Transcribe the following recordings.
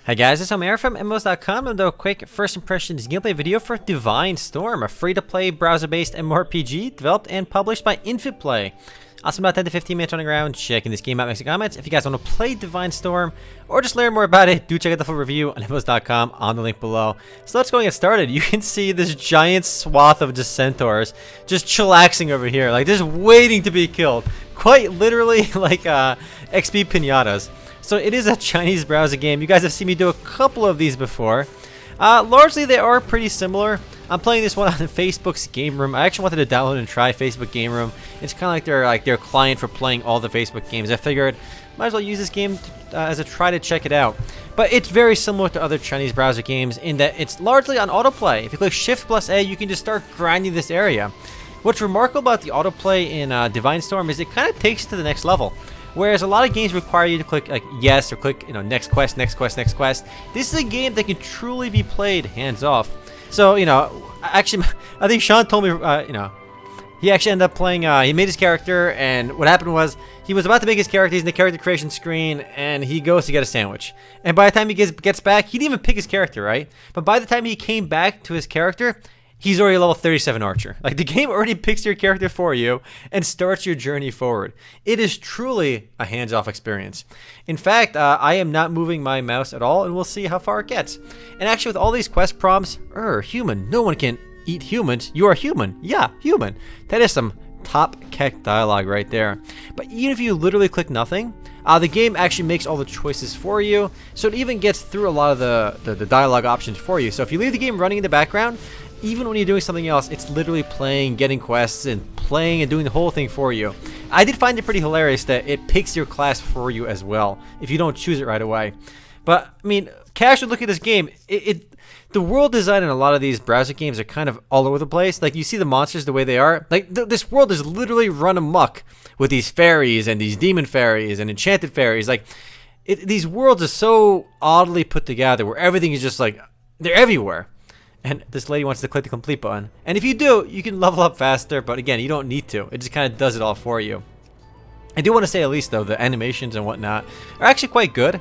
Hey guys, it's Omer from MMOs.com and a quick first impressions gameplay video for Divine Storm, a free-to-play browser-based MMORPG developed and published by Infiplay. I'll spend about 10 to 15 minutes on the ground checking this game out, making comments. If you guys want to play Divine Storm or just learn more about it, do check out the full review on MMOs.com on the link below. So let's go and get started. You can see this giant swath of just centaurs just chillaxing over here, like just waiting to be killed. Quite literally like XP pinatas. So it is a Chinese browser game. You guys have seen me do a couple of these before. Largely they are pretty similar. I'm playing this one on Facebook's Game Room. I actually wanted to download and try Facebook Game Room. It's kind of like their client for playing all the Facebook games. I figured might as well use this game as a try to check it out. But it's very similar to other Chinese browser games in that it's largely on autoplay. If you click Shift plus A, you can just start grinding this area. What's remarkable about the autoplay in Divine Storm is it kind of takes it to the next level. Whereas a lot of games require you to click like yes or click next quest, next quest, next quest. This is a game that can truly be played hands off. So actually, I think Sean told me he actually ended up playing. He made his character, and what happened was he was about to make his character. He's in the character creation screen, and he goes to get a sandwich. And by the time he gets back, he didn't even pick his character, right? But by the time he came back to his character, he's already a level 37 archer. Like, the game already picks your character for you and starts your journey forward. It is truly a hands-off experience. In fact, I am not moving my mouse at all, and we'll see how far it gets. And actually, with all these quest prompts, human, no one can eat humans. You are human. Yeah, human. That is some top keck dialogue right there. But even if you literally click nothing, the game actually makes all the choices for you, so it even gets through a lot of the dialogue options for you. So if you leave the game running in the background, even when you're doing something else, it's literally playing, getting quests, and playing and doing the whole thing for you. I did find it pretty hilarious that it picks your class for you as well, if you don't choose it right away. But, I mean, casually look at this game, the world design in a lot of these browser games are kind of all over the place. Like, you see the monsters the way they are. Like, this world is literally run amok with these fairies and these demon fairies and enchanted fairies. Like, these worlds are so oddly put together where everything is just like, they're everywhere. And this lady wants to click the complete button. And if you do, you can level up faster, but again, you don't need to. It just kind of does it all for you. I do want to say at least, though, the animations and whatnot are actually quite good.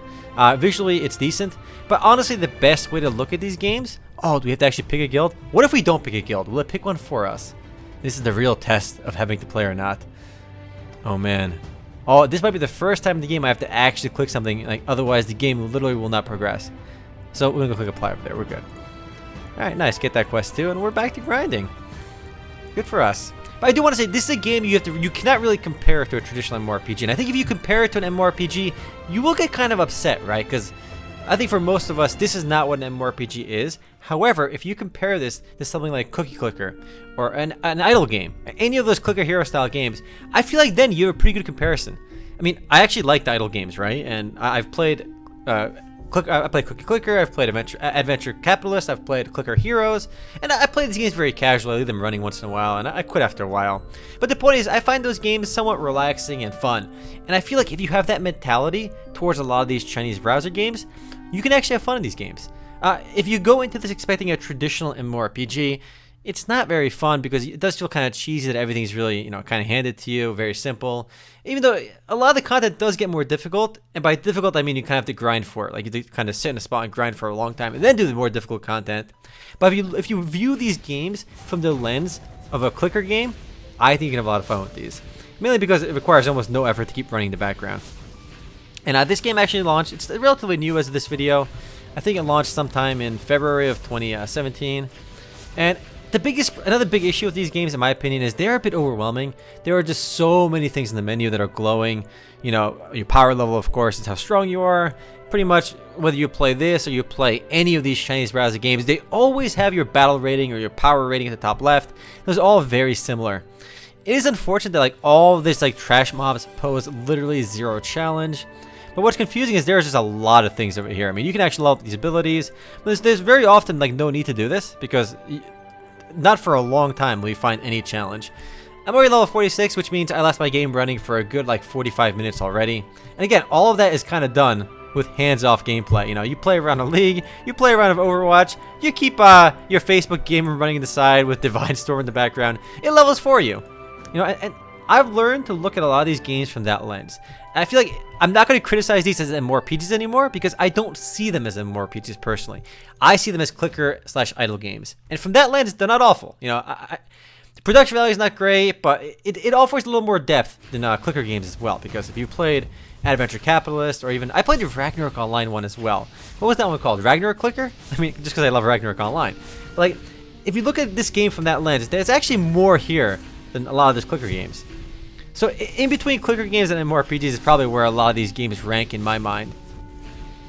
Visually, it's decent. But honestly, the best way to look at these games... Oh, do we have to actually pick a guild? What if we don't pick a guild? Will it pick one for us? This is the real test of having to play or not. Oh, man. Oh, this might be the first time in the game I have to actually click something. Like, otherwise, the game literally will not progress. So, we're going to click apply over there. We're good. Alright, nice. Get that quest too, and we're back to grinding. Good for us. But I do want to say, this is a game you cannot really compare it to a traditional MMORPG. And I think if you compare it to an MMORPG, you will get kind of upset, right? Because I think for most of us, this is not what an MMORPG is. However, if you compare this to something like Cookie Clicker or an idle game, any of those Clicker Hero style games, I feel like then you have a pretty good comparison. I mean, I actually like the idle games, right? And I've played... I played Cookie Clicker, I've played Adventure Capitalist, I've played Clicker Heroes, and I play these games very casually. I leave them running once in a while, and I quit after a while. But the point is, I find those games somewhat relaxing and fun, and I feel like if you have that mentality towards a lot of these Chinese browser games, you can actually have fun in these games. If you go into this expecting a traditional MMORPG, it's not very fun because it does feel kind of cheesy that everything's really, kind of handed to you, very simple. Even though a lot of the content does get more difficult, and by difficult I mean you kind of have to grind for it. Like you have to kind of sit in a spot and grind for a long time and then do the more difficult content. But if you view these games from the lens of a clicker game, I think you can have a lot of fun with these. Mainly because it requires almost no effort to keep running in the background. And this game actually launched, it's relatively new as of this video. I think it launched sometime in February of 2017. And another big issue with these games, in my opinion, is they're a bit overwhelming. There are just so many things in the menu that are glowing. Your power level, of course, is how strong you are. Pretty much, whether you play this or you play any of these Chinese browser games, they always have your battle rating or your power rating at the top left. Those are all very similar. It is unfortunate that all of this trash mobs pose literally zero challenge. But what's confusing is there's just a lot of things over here. I mean, you can actually level up these abilities. But there's very often no need to do this because... not for a long time will you find any challenge. I'm already level 46, which means I left my game running for a good 45 minutes already. And again, all of that is kind of done with hands-off gameplay. You play around a league, you play around of Overwatch, you keep your Facebook game running on the side with Divine Storm in the background. It levels for you. And I've learned to look at a lot of these games from that lens. And I feel like I'm not going to criticize these as MMORPGs anymore because I don't see them as MMORPGs personally. I see them as clicker/idle games. And from that lens, they're not awful. You know, the production value is not great, but it offers a little more depth than clicker games as well. Because if you've played Adventure Capitalist, or even I played the Ragnarok Online one as well. What was that one called? Ragnarok Clicker? I mean, just because I love Ragnarok Online. But like, if you look at this game from that lens, there's actually more here than a lot of those clicker games. So in between clicker games and MMORPGs is probably where a lot of these games rank in my mind.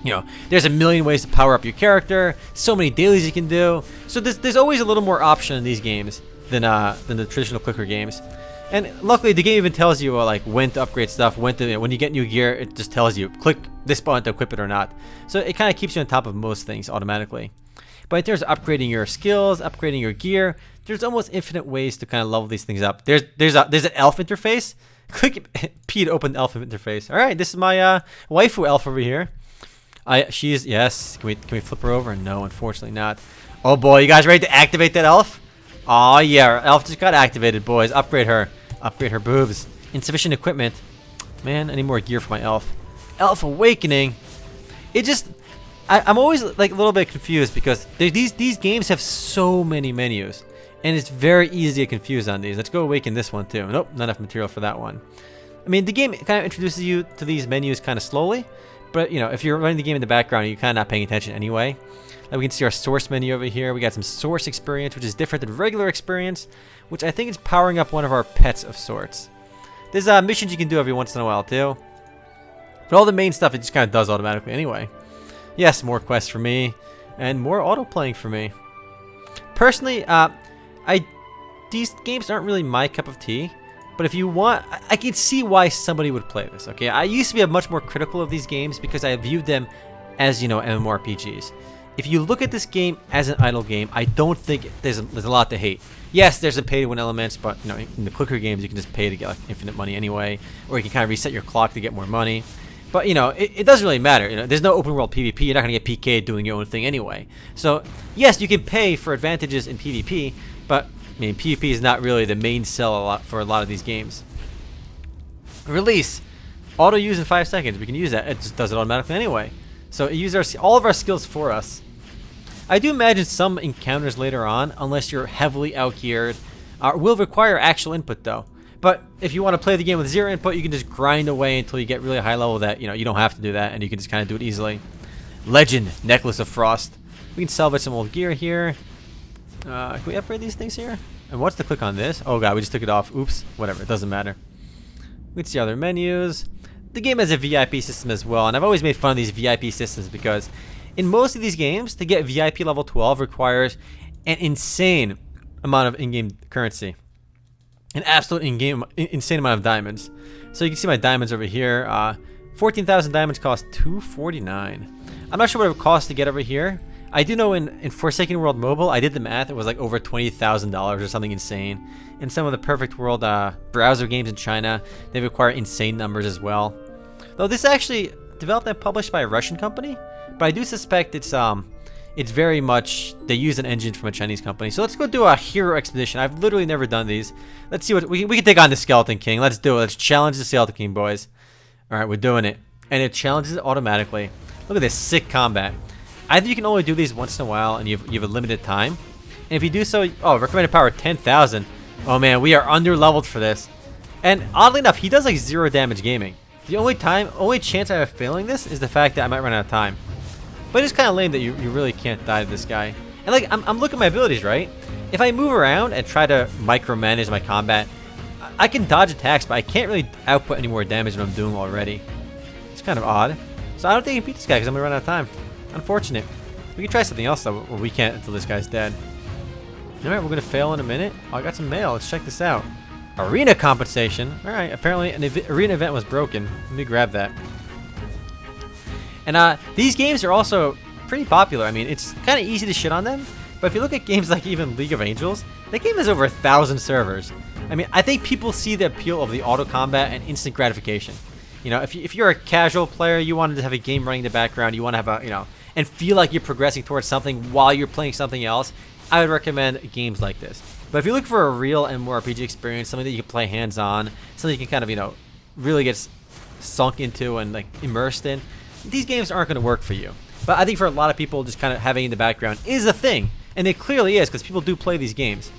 You know, there's a million ways to power up your character, so many dailies you can do. So there's always a little more option in these games than the traditional clicker games. And luckily, the game even tells you like when to upgrade stuff, when you get new gear, it just tells you click this button to equip it or not. So it kind of keeps you on top of most things automatically. But in terms of upgrading your skills, upgrading your gear, there's almost infinite ways to kind of level these things up. There's an elf interface. Click P to open the elf interface. All right, this is my waifu elf over here. She's yes. Can we flip her over? No, unfortunately not. Oh boy, you guys ready to activate that elf? Oh yeah, our elf just got activated, boys. Upgrade her. Upgrade her boobs. Insufficient equipment. Man, I need more gear for my elf. Elf Awakening. It just... I'm always like a little bit confused because these games have so many menus. And it's very easy to get confused on these. Let's go awaken this one too. Nope, not enough material for that one. I mean, the game kind of introduces you to these menus kind of slowly. But, you know, if you're running the game in the background, you're kind of not paying attention anyway. Like we can see our source menu over here. We got some source experience, which is different than regular experience, which I think is powering up one of our pets of sorts. There's missions you can do every once in a while too. But all the main stuff, it just kind of does automatically anyway. Yes, more quests for me, and more auto-playing for me. Personally, these games aren't really my cup of tea. But if you want, I can see why somebody would play this, okay? I used to be much more critical of these games because I viewed them as, you know, MMORPGs. If you look at this game as an idle game, I don't think there's a lot to hate. Yes, there's some pay-to-win elements, but, you know, in the clicker games, you can just pay to get like infinite money anyway, or you can kind of reset your clock to get more money. But, you know, it doesn't really matter. You know, there's no open world PvP. You're not going to get PK'd doing your own thing anyway. So, yes, you can pay for advantages in PvP, but, I mean, PvP is not really the main sell for a lot of these games. Release. Auto use in 5 seconds. We can use that. It just does it automatically anyway. So it uses all of our skills for us. I do imagine some encounters later on, unless you're heavily outgeared, will require actual input though. But if you want to play the game with 0 input, you can just grind away until you get really high level that, you know, you don't have to do that and you can just kind of do it easily. Legend, Necklace of Frost. We can salvage some old gear here. Can we upgrade these things here? And what's the click on this? Oh god, we just took it off. Oops, whatever, it doesn't matter. We can see other menus. The game has a VIP system as well, and I've always made fun of these VIP systems because in most of these games, to get VIP level 12 requires an insane amount of in-game currency. An absolute insane amount of diamonds. So you can see my diamonds over here. 14,000 diamonds cost $249. I'm not sure what it would cost to get over here. I do know in Forsaken World Mobile, I did the math, it was like over $20,000 or something insane. In some of the Perfect World browser games in China, they require insane numbers as well. Though this is actually developed and published by a Russian company, but I do suspect it's very much, they use an engine from a Chinese company. So let's go do a hero expedition. I've literally never done these. Let's see what, we can take on the Skeleton King. Let's do it. Let's challenge the Skeleton King, boys. Alright, we're doing it. And it challenges it automatically. Look at this sick combat. I think you can only do these once in a while, and you have a limited time. And if you do so, oh, recommended power 10,000. Oh man, we are under leveled for this. And oddly enough, he does like 0 damage gaming. The only chance I have of failing this is the fact that I might run out of time. But it's kind of lame that you really can't die to this guy. And like, I'm looking at my abilities, right? If I move around and try to micromanage my combat, I can dodge attacks, but I can't really output any more damage than I'm doing already. It's kind of odd. So I don't think I can beat this guy because I'm gonna run out of time. Unfortunate. We can try something else though. Well, we can't until this guy's dead. Alright, we're gonna fail in a minute. Oh, I got some mail. Let's check this out. Arena compensation. Alright, apparently an arena event was broken. Let me grab that. And these games are also pretty popular. I mean, it's kind of easy to shit on them, but if you look at games like even League of Angels, that game has over 1,000 servers. I mean, I think people see the appeal of the auto combat and instant gratification. You know, if you're a casual player, you wanted to have a game running in the background, you want to have a, you know, and feel like you're progressing towards something while you're playing something else, I would recommend games like this. But if you look for a real MMORPG experience, something that you can play hands-on, something you can kind of, you know, really get sunk into and like immersed in, these games aren't going to work for you. But I think for a lot of people, just kind of having in the background is a thing, and it clearly is because people do play these games.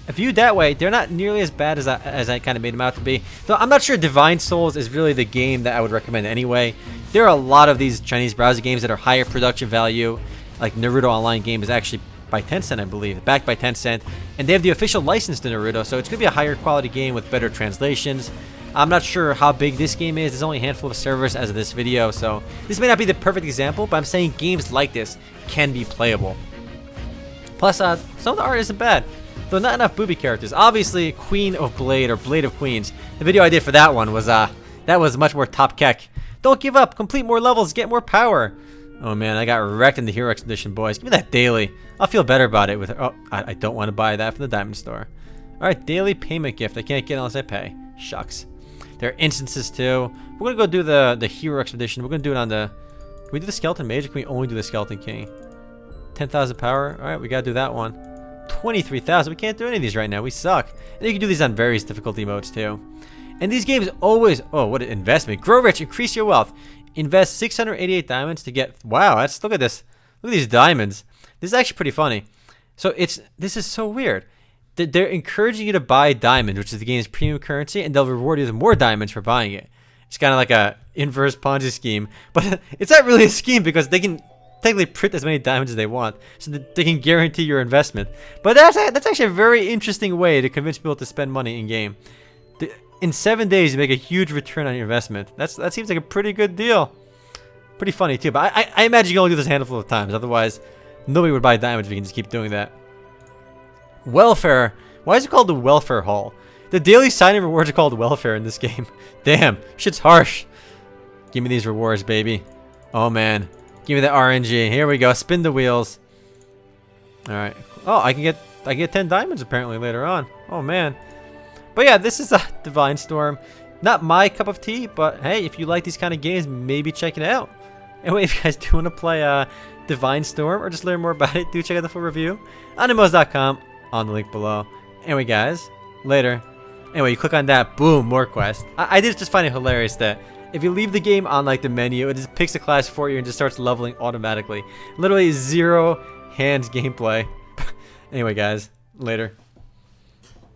Viewed that way, they're not nearly as bad as I kind of made them out to be. So I'm not sure Divine Souls is really the game that I would recommend anyway. There are a lot of these Chinese browser games that are higher production value, like Naruto Online game is actually by Tencent, I believe, backed by Tencent, and they have the official license to Naruto, so it's going to be a higher quality game with better translations. I'm not sure how big this game is. There's only a handful of servers as of this video, so this may not be the perfect example, but I'm saying games like this can be playable. Plus, some of the art isn't bad. Though not enough booby characters. Obviously, Queen of Blade or Blade of Queens. The video I did for that one was that was much more top kek. Don't give up. Complete more levels. Get more power. Oh man, I got wrecked in the Hero Expedition, boys. Give me that daily. I'll feel better about it. I don't want to buy that from the Diamond Store. All right, daily payment gift. I can't get unless I pay. Shucks. There are instances too. We're gonna go do the Hero Expedition. We're gonna do it on the. Can we do the Skeleton Mage or can we only do the Skeleton King? 10,000 power. All right, we gotta do that one. 23,000. We can't do any of these right now. We suck. And you can do these on various difficulty modes too. And these games always, oh, what an investment. Grow rich, increase your wealth. Invest 688 diamonds to get, wow, look at this. Look at these diamonds. This is actually pretty funny. So this is so weird. They're encouraging you to buy diamonds, which is the game's premium currency, and they'll reward you with more diamonds for buying it. It's kind of like a inverse Ponzi scheme, but it's not really a scheme because they can technically print as many diamonds as they want, so that they can guarantee your investment. But that's actually a very interesting way to convince people to spend money in game. In 7 days, you make a huge return on your investment. That seems like a pretty good deal. Pretty funny too. But I imagine you can only do this a handful of times. Otherwise, nobody would buy diamonds if you can just keep doing that. Welfare. Why is it called the Welfare Hall? The daily sign-in rewards are called welfare in this game. Damn, shit's harsh. Give me these rewards, baby. Oh man. Give me the RNG. Here we go. Spin the wheels. All right. Oh, I can get 10 diamonds apparently later on. Oh man. But yeah, this is a Divine Storm. Not my cup of tea, but hey, if you like these kind of games, maybe check it out. Anyway, if you guys do want to play Divine Storm or just learn more about it, do check out the full review on MMOs.com on the link below. Anyway, guys, later. Anyway, you click on that, boom, more quests. I did just find it hilarious that if you leave the game on like the menu, it just picks a class for you and just starts leveling automatically. Literally 0 hands gameplay. Anyway, guys, later.